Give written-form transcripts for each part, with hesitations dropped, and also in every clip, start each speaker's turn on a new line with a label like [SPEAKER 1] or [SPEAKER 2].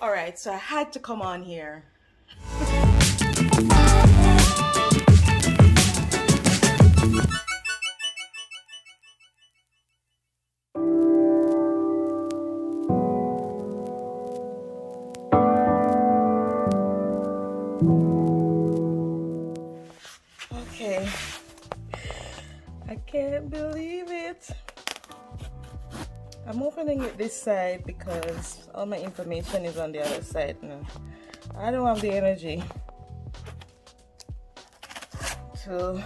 [SPEAKER 1] All right, so I had to come on here. Okay, I can't believe it. I'm opening it this side because all my information is on the other side now. I don't have the energy to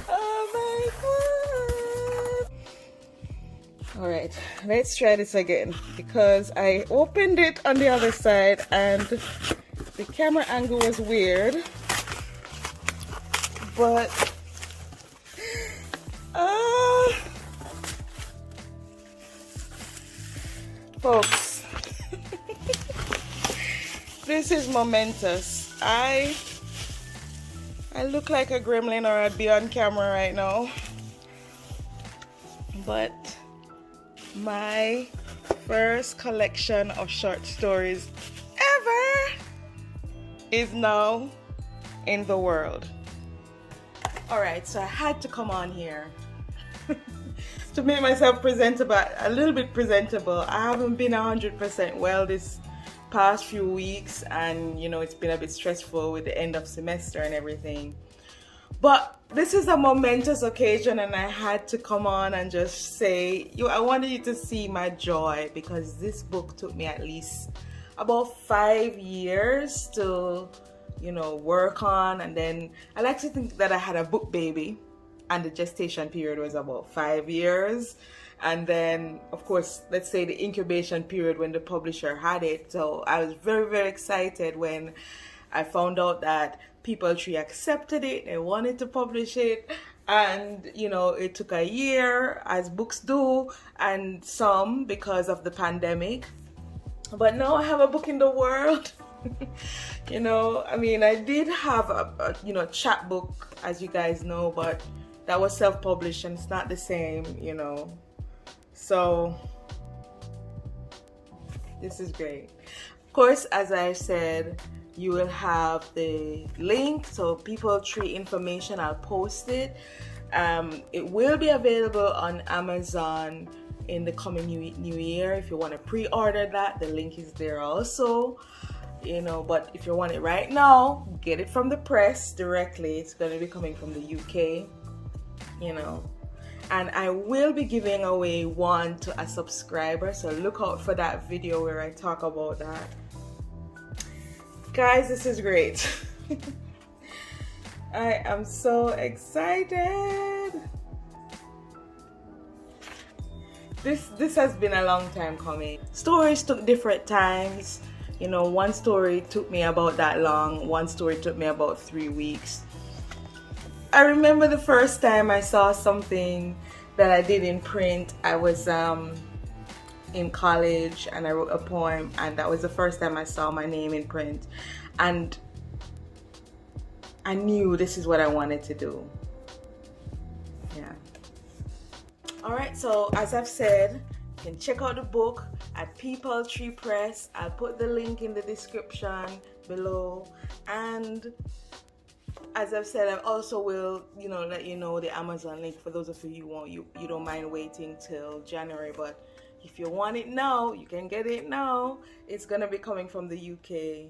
[SPEAKER 1] oh my god. All right, let's try this again because I opened it on the other side and the camera angle was weird, but folks, this is momentous. I look like a gremlin or I'd be on camera right now, but my first collection of short stories ever is now in the world. All right, so I had to come on here to make myself presentable, a little bit presentable. I haven't been 100% well this past few weeks, and you know, it's been a bit stressful with the end of semester and everything. But this is a momentous occasion and I had to come on and just say, I wanted you to see my joy, because this book took me at least about 5 years to, you know, work on. And then I like to think that I had a book baby and the gestation period was about 5 years. And then, of course, let's say the incubation period when the publisher had it. So I was very, very excited when I found out that Peepal accepted it, they wanted to publish it, and you know, it took a year, as books do, and some because of the pandemic. But now I have a book in the world. You know, I mean, I did have a chapbook, as you guys know, but that was self-published and it's not the same, you know. So this is great. Of course, as I said, you will have the link, so Peepal Tree information, I'll post it. It will be available on Amazon in the coming new year. If you want to pre-order that, the link is there also, you know. But if you want it right now, get it from the press directly. It's going to be coming from the UK, you know. And I will be giving away one to a subscriber, so look out for that video where I talk about that. Guys, this is great. I am so excited. This has been a long time coming. Stories took different times. You know, one story took me about that long. One story took me about 3 weeks. I remember the first time I saw something that I did in print. I was in college and I wrote a poem, and that was the first time I saw my name in print, and I knew this is what I wanted to do. Yeah. All right, so as I've said, you can check out the book at Peepal Tree Press. I'll put the link in the description below, and as I've said, I also will, you know, let you know the Amazon link for those of you don't mind waiting till January. But if you want it now, you can get it now. It's gonna be coming from the UK,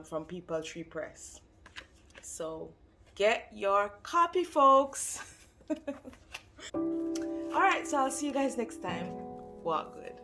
[SPEAKER 1] from Peepal Tree Press. So get your copy, folks. All right, so I'll see you guys next time. Walk good.